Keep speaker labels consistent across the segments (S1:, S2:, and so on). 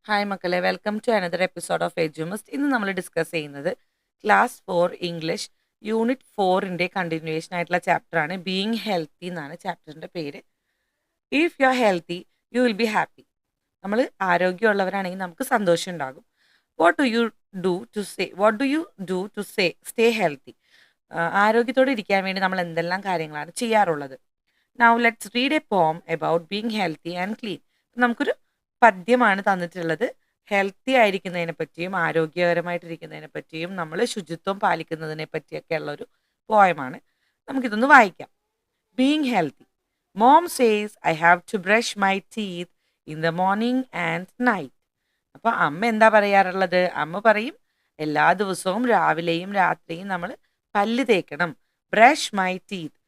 S1: Hi മക്കളെ, welcome to another episode of Edumist. ഇന്ന് നമ്മൾ ഡിസ്കസ് ചെയ്യുന്നത് ക്ലാസ് 4 ഇംഗ്ലീഷ് യൂണിറ്റ് 4ൻ്റെ കണ്ടിന്യൂവേഷൻ ആയിട്ടുള്ള ചാപ്റ്ററാണ്. ബീയിങ് ഹെൽത്തി എന്നാണ് ചാപ്റ്ററിൻ്റെ പേര്. If you are healthy you will be happy. നമ്മൾ ആരോഗ്യമുള്ളവരാണെങ്കിൽ നമുക്ക് സന്തോഷം ഉണ്ടാകും. What do you do to stay healthy? ആരോഗ്യത്തോടെ ഇരിക്കാൻ വേണ്ടി നമ്മൾ എന്തെല്ലാം കാര്യങ്ങളാണ് ചെയ്യാറുള്ളത്? Now let's read a poem about being healthy and clean. നമുക്കൊരു പദ്യമാണ് തന്നിട്ടുള്ളത്. ഹെൽത്തി ആയിരിക്കുന്നതിനെ പറ്റിയും ആരോഗ്യകരമായിട്ടിരിക്കുന്നതിനെ പറ്റിയും നമ്മൾ ശുചിത്വം പാലിക്കുന്നതിനെ പറ്റിയൊക്കെ ഉള്ളൊരു പോയമാണ്. നമുക്കിതൊന്ന് വായിക്കാം. Being healthy. Mom says I have to brush my teeth in the morning and night. അപ്പോൾ അമ്മ എന്താ പറയാറുള്ളത്? അമ്മ പറയും എല്ലാ ദിവസവും രാവിലെയും രാത്രിയും നമ്മൾ പല്ല് തേക്കണം. Brush my teeth.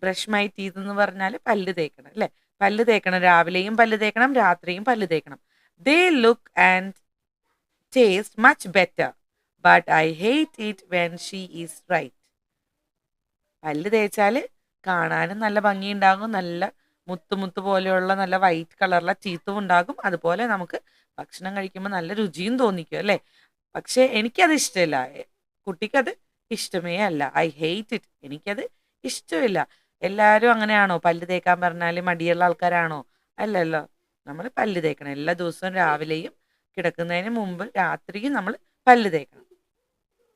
S1: Brush my teeth എന്ന് പറഞ്ഞാൽ പല്ല് തേക്കണം അല്ലേ? പല്ല് തേക്കണം, രാവിലെയും പല്ല് തേക്കണം, രാത്രിയും പല്ല് തേക്കണം. They look and taste much better but I hate it when she is right. പല്ല് തേച്ചാൽ കാണാനും നല്ല ഭംഗിയുണ്ടാകും, നല്ല മുത്ത് പോലെയുള്ള നല്ല വൈറ്റ് കളറുള്ള ടീത്തും ഉണ്ടാകും. അതുപോലെ നമുക്ക് ഭക്ഷണം കഴിക്കുമ്പോൾ നല്ല രുചിയും തോന്നിക്കും അല്ലേ? പക്ഷേ എനിക്കത് ഇഷ്ടമില്ല. കുട്ടിക്കത് ഇഷ്ടമേ അല്ല. I hate it. എനിക്കത് ഇഷ്ടമില്ല. എല്ലാവരും അങ്ങനെയാണോ? പല്ല് തേക്കാൻ പറഞ്ഞാൽ മടിയുള്ള ആൾക്കാരാണോ? അല്ലല്ലോ. നമ്മൾ പല്ല് തേക്കണം. എല്ലാ ദിവസവും രാവിലെയും കിടക്കുന്നതിന് മുമ്പ് രാത്രിയും നമ്മൾ പല്ല് തേക്കണം.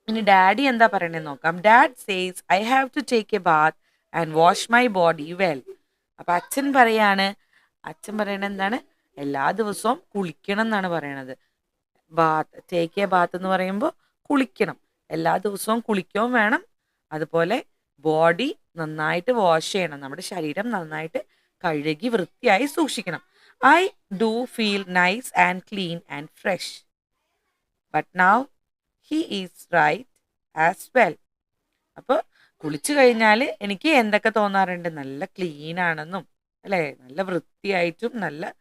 S1: ഇനി ഡാഡി എന്താ പറയണേന്ന് നോക്കാം. Dad says I have to take a bath and wash my body well. അപ്പം അച്ഛൻ പറയണത് എന്താണ്? എല്ലാ ദിവസവും കുളിക്കണം എന്നാണ് പറയണത്. ടേക്ക് എ ബാത്ത് എന്ന് പറയുമ്പോൾ കുളിക്കണം. എല്ലാ ദിവസവും കുളിക്കുകയും വേണം. അതുപോലെ ബോഡി നന്നായിട്ട് വാഷ് ചെയ്യണം. നമ്മുടെ ശരീരം നന്നായിട്ട് കഴുകി വൃത്തിയായി സൂക്ഷിക്കണം. I do feel nice and clean and fresh but now he is right as well. അപ്പോൾ കുളിച്ചു കഴിഞ്ഞാൽ എനിക്ക് എന്തൊക്കെ തോന്നാറുണ്ട്? നല്ല ക്ലീൻ ആണെന്നും അല്ലേ, നല്ല വൃത്തിയായിട്ടും നല്ല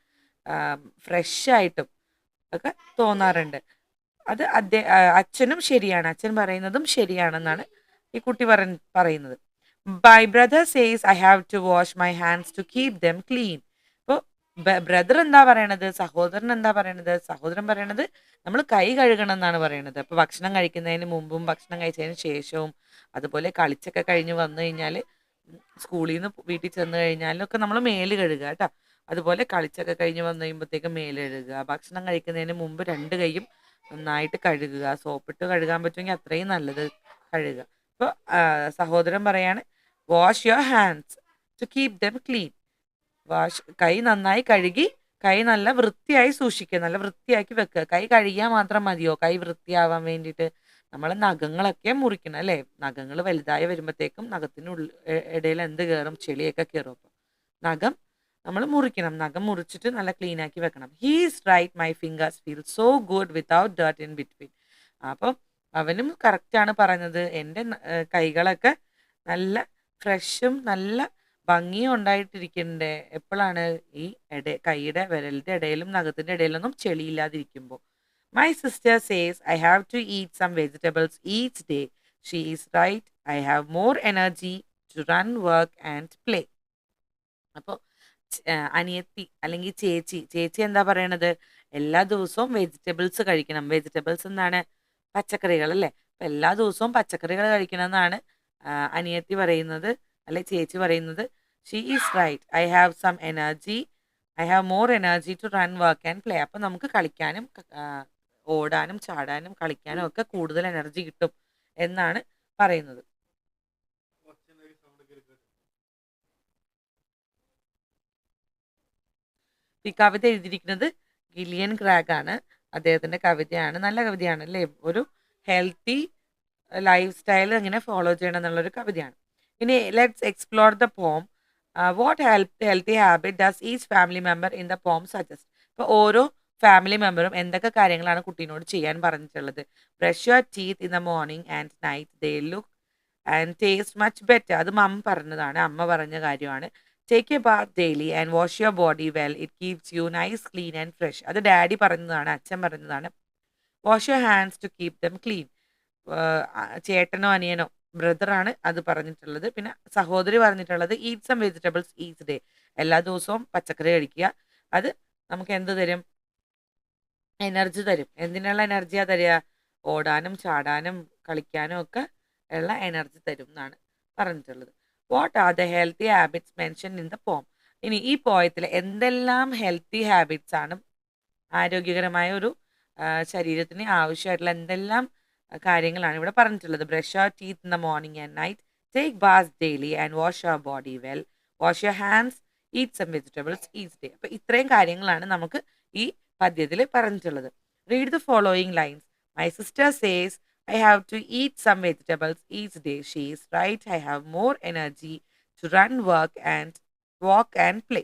S1: ഫ്രഷ് ആയിട്ടും ഒക്കെ തോന്നാറുണ്ട്. അത് അച്ഛനും ശരിയാണ്. അച്ഛൻ പറയുന്നതും ശരിയാണെന്നാണ് ഈ കുട്ടി പറയുന്നത്. My brother says I have to wash my hands to keep them clean. ഇപ്പോൾ ബ്രദർ എന്താ പറയണത്? സഹോദരൻ എന്താ പറയണത്? സഹോദരൻ പറയണത് നമ്മൾ കൈ കഴുകണം എന്നാണ് പറയണത്. അപ്പോൾ ഭക്ഷണം കഴിക്കുന്നതിന് മുമ്പും ഭക്ഷണം കഴിച്ചതിന് ശേഷവും അതുപോലെ കളിച്ചൊക്കെ കഴിഞ്ഞ് വന്നു കഴിഞ്ഞാൽ സ്കൂളിൽ നിന്ന് വീട്ടിൽ ചെന്ന് കഴിഞ്ഞാലൊക്കെ നമ്മൾ മേല് കഴുകുക കേട്ടോ. അതുപോലെ കളിച്ചൊക്കെ കഴിഞ്ഞ് വന്നു കഴിയുമ്പോഴത്തേക്കും മേല് കഴുകുക. ഭക്ഷണം കഴിക്കുന്നതിന് മുമ്പ് രണ്ട് കൈയും നന്നായിട്ട് കഴുകുക. സോപ്പിട്ട് കഴുകാൻ പറ്റുമെങ്കിൽ അത്രയും നല്ലത്, കഴുകുക. അപ്പോൾ സഹോദരൻ പറയാണ് wash your hands to keep them clean. കൈ നന്നായി കഴുകി കൈ നല്ല വൃത്തിയായി സൂക്ഷിക്കുക, നല്ല വൃത്തിയാക്കി വെക്കുക. കൈ കഴുകിയാൽ മാത്രം മതിയോ കൈ വൃത്തിയാവാൻ വേണ്ടിയിട്ട്? നമ്മൾ നഖങ്ങളൊക്കെ മുറിക്കണം അല്ലേ? നഖങ്ങൾ വലുതായി വരുമ്പോഴത്തേക്കും നഖത്തിനുള്ളിൽ ഇടയിൽ എന്ത് കയറും? ചെളിയൊക്കെ കയറും. അപ്പോൾ നഖം നമ്മൾ മുറിക്കണം. നഖം മുറിച്ചിട്ട് നല്ല ക്ലീൻ ആക്കി വെക്കണം. He's right my fingers feel so good without dirt in between. അപ്പം അവനും കറക്റ്റാണ് പറഞ്ഞത്. എൻ്റെ കൈകളൊക്കെ നല്ല ഫ്രഷും നല്ല ഭംഗിയും ഉണ്ടായിട്ടിരിക്കണ്ടേ എപ്പോഴാണ്? ഈ കൈയുടെ വിരലിൻ്റെ ഇടയിലും നഖത്തിൻ്റെ ഇടയിലൊന്നും ചെളിയില്ലാതിരിക്കുമ്പോൾ. My sister says I have to eat some vegetables each day. She is right. I have more energy to run work and play. അപ്പോൾ അനിയത്തി അല്ലെങ്കിൽ ചേച്ചി എന്താ പറയണത്? എല്ലാ ദിവസവും വെജിറ്റബിൾസ് കഴിക്കണം. വെജിറ്റബിൾസ് എന്താണ്? പച്ചക്കറികൾ അല്ലേ? അപ്പം എല്ലാ ദിവസവും പച്ചക്കറികൾ കഴിക്കണം എന്നാണ് അനിയത്തി പറയുന്നത്, അല്ലെ ചേച്ചി പറയുന്നത്. She is right. I have some energy. I have more energy to run work and play. അപ്പം നമുക്ക് കളിക്കാനും ഓടാനും ചാടാനും കളിക്കാനും ഒക്കെ കൂടുതൽ എനർജി കിട്ടും എന്നാണ് പറയുന്നത്. ഈ കവിത എഴുതിയിരിക്കുന്നത് ഗിലിയൻ ക്രാഗ് ആണ്. അദ്ദേഹത്തിന്റെ കവിതയാണ്. നല്ല കവിതയാണ് അല്ലേ? ഒരു ഹെൽത്തി ലൈഫ് സ്റ്റൈൽ എങ്ങനെ ഫോളോ ചെയ്യണം എന്നുള്ളൊരു കവിതയാണ്. ഇനി let's explore the poem. What healthy habit does each family member in the poem suggest? ഇപ്പോൾ ഓരോ ഫാമിലി മെമ്പറും എന്തൊക്കെ കാര്യങ്ങളാണ് കുട്ടീനോട് ചെയ്യാൻ പറഞ്ഞിട്ടുള്ളത്? Brush your teeth in the morning and night. They look and taste much better. അത് മമ്മ പറഞ്ഞതാണ്, അമ്മ പറഞ്ഞ കാര്യമാണ്. Take a Baat daily and wash your body well. It keeps you nice clean and fresh. അത് ഡാഡി പറഞ്ഞതാണ്, അച്ഛൻ പറഞ്ഞതാണ്. Wash your hands to keep them clean. ചേട്ടനോ അനിയനോ ബ്രദറാണ് അത് പറഞ്ഞിട്ടുള്ളത്. പിന്നെ സഹോദരി പറഞ്ഞിട്ടുള്ളത് eat some vegetables each day. എല്ലാ ദിവസവും പച്ചക്കറി കഴിക്കുക. അത് നമുക്ക് എന്ത് തരും? എനർജി തരും. എന്തിനുള്ള എനർജിയാണ് തരിക? ഓടാനും ചാടാനും കളിക്കാനും ഒക്കെ ഉള്ള എനർജി തരും എന്നാണ് പറഞ്ഞിട്ടുള്ളത്. What are the healthy habits mention in the poem? ഇനി ഈ പോയത്തിൽ എന്തെല്ലാം ഹെൽത്തി ഹാബിറ്റ്സ് ആണ്, ആരോഗ്യകരമായ ഒരു ശരീരത്തിന് ആവശ്യമായിട്ടുള്ള എന്തെല്ലാം കാര്യങ്ങളാണ് ഇവിടെ പറഞ്ഞിട്ടുള്ളത്? Brush your teeth in the morning and night, take bath daily and wash your body well, wash your hands, eat some vegetables each day. അപ്പോൾ ഇത്രയും കാര്യങ്ങളാണ് നമുക്ക് ഈ പദ്യത്തിൽ പറഞ്ഞിട്ടുള്ളത്. Read the following lines. My sister says I have to eat some vegetables each day. She is right. I have more energy to run walk and play.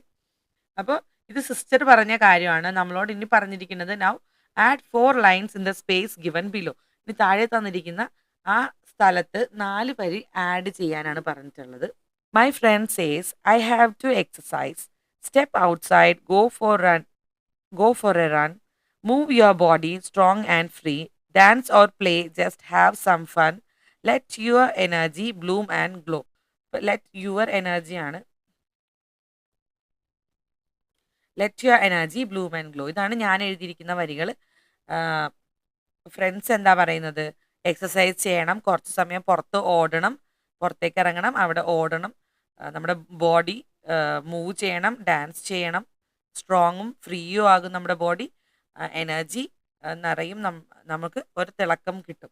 S1: അപ്പോൾ ഇത് sister പറഞ്ഞ കാര്യമാണ്. നമ്മളോട് ഇനി പറഞ്ഞിരിക്കുന്നത് now add 4 lines in the space given below. ഇനി താഴെ തന്നിരിക്കുന്ന ആ സ്ഥലത്ത് 4 വരി ആഡ് ചെയ്യാനാണ് പറഞ്ഞിട്ടുള്ളത്. My friend says I have to exercise, step outside, go for a run, move your body strong and free, dance or play, just have some fun, let your energy bloom and glow. let your energy ആണ് let your energy Bloom and glow. ഇതാണ് ഞാൻ എഴുതിയിരിക്കുന്ന വരികൾ. Friends എന്താ പറയുന്നത്? Exercise ചെയ്യണം, കുറച്ച് സമയം പുറത്തേക്ക് ഇറങ്ങണം, അവിടെ ഓടണം, നമ്മുടെ ബോഡി മൂവ് ചെയ്യണം, ഡാൻസ് ചെയ്യണം, സ്ട്രോങ്ങും ഫ്രീയും ആകും നമ്മുടെ ബോഡി, എനർജി നിറയും, നമുക്ക് ഒരു തിളക്കം കിട്ടും.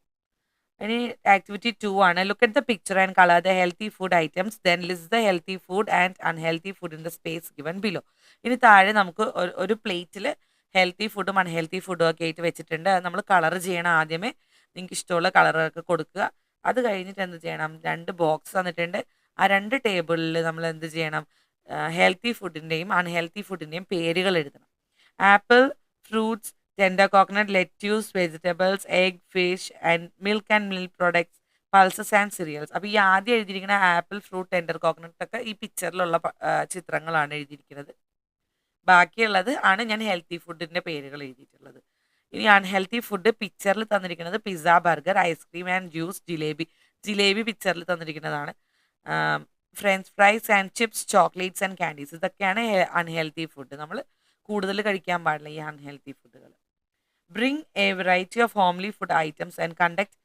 S1: ഇനി ആക്ടിവിറ്റി 2 ആണ്. Look at the picture and colour the healthy food items, then list the healthy food and unhealthy food in the space given below. ഇനി താഴെ നമുക്ക് ഒരു പ്ലേറ്റിൽ ഹെൽത്തി ഫുഡും അൺഹെൽത്തി ഫുഡും ഒക്കെ ആയിട്ട് വെച്ചിട്ടുണ്ട്. അത് നമ്മൾ കളർ ചെയ്യണം. ആദ്യമേ നിങ്ങൾക്ക് ഇഷ്ടമുള്ള കളറൊക്കെ കൊടുക്കുക. അത് കഴിഞ്ഞിട്ട് എന്ത് ചെയ്യണം? 2 ബോക്സ് തന്നിട്ടുണ്ട്. ആ 2 ടേബിളിൽ നമ്മൾ എന്ത് ചെയ്യണം? ഹെൽത്തി ഫുഡിൻ്റെയും അൺഹെൽത്തി ഫുഡിൻ്റെയും പേരുകൾ എഴുതണം. Apple, fruits, tender coconut, lettuce, vegetables, egg, fish and milk products, pulses and cereals. അപ്പോൾ ഈ ആദ്യം എഴുതിയിരിക്കുന്ന ആപ്പിൾ, ഫ്രൂട്ട്, ടെൻഡർ കോക്കനട്ട് ഒക്കെ ഈ പിക്ചറിലുള്ള ചിത്രങ്ങളാണ് എഴുതിയിരിക്കുന്നത്. ബാക്കിയുള്ളത് ആണ് ഞാൻ ഹെൽത്തി ഫുഡിൻ്റെ പേരുകൾ എഴുതിയിട്ടുള്ളത്. ഇനി അൺഹെൽത്തി ഫുഡ് പിക്ചറിൽ തന്നിരിക്കുന്നത് pizza, burger, ice cream and juice, jalebi പിക്ചറിൽ തന്നിരിക്കുന്നതാണ്. French fries and chips, chocolates and candies, ഇതൊക്കെയാണ് അൺഹെൽത്തി ഫുഡ്. നമ്മൾ കൂടുതൽ കഴിക്കാൻ പാടില്ല ഈ അൺഹെൽത്തി ഫുഡുകൾ. Bring a variety of homely food items and conduct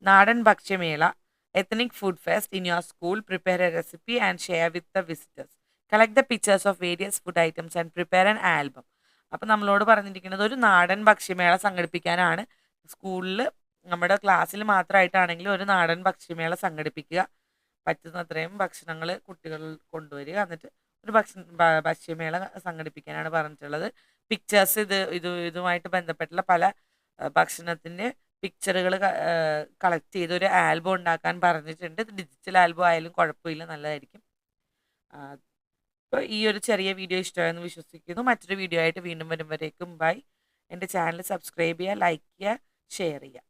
S1: നാടൻ ഭക്ഷ്യമേള, ethnic food fest in your school, prepare a recipe and share with the visitors, collect the pictures of various food items and prepare an album. അപ്പം നമ്മളോട് പറഞ്ഞിരിക്കുന്നത് ഒരു നാടൻ ഭക്ഷ്യമേള സംഘടിപ്പിക്കാനാണ്. സ്കൂളിൽ നമ്മുടെ ക്ലാസ്സിൽ മാത്രമായിട്ടാണെങ്കിലും ഒരു നാടൻ ഭക്ഷ്യമേള സംഘടിപ്പിക്കുക. പറ്റുന്നത്രയും ഭക്ഷണങ്ങൾ കുട്ടികൾ കൊണ്ടുവരിക, എന്നിട്ട് ഒരു ഭക്ഷ്യമേള സംഘടിപ്പിക്കാനാണ് പറഞ്ഞിട്ടുള്ളത്. പിക്ചേഴ്സ് ഇതുമായിട്ട് ബന്ധപ്പെട്ടുള്ള പല ഭക്ഷണത്തിൻ്റെ പിക്ചറുകൾ കളക്ട് ചെയ്ത് ഒരു ആൽബം ഉണ്ടാക്കാൻ പറഞ്ഞിട്ടുണ്ട്. ഡിജിറ്റൽ ആൽബം ആയാലും കുഴപ്പമില്ല, നല്ലതായിരിക്കും. അപ്പോൾ ഈ ഒരു ചെറിയ വീഡിയോ ഇഷ്ടമായെന്ന് വിശ്വസിക്കുന്നു. മറ്റൊരു വീഡിയോ ആയിട്ട് വീണ്ടും വരുമ്പോഴേക്കും ബൈ. എൻ്റെ ചാനൽ സബ്സ്ക്രൈബ് ചെയ്യുക, ലൈക്ക് ചെയ്യുക, ഷെയർ ചെയ്യുക.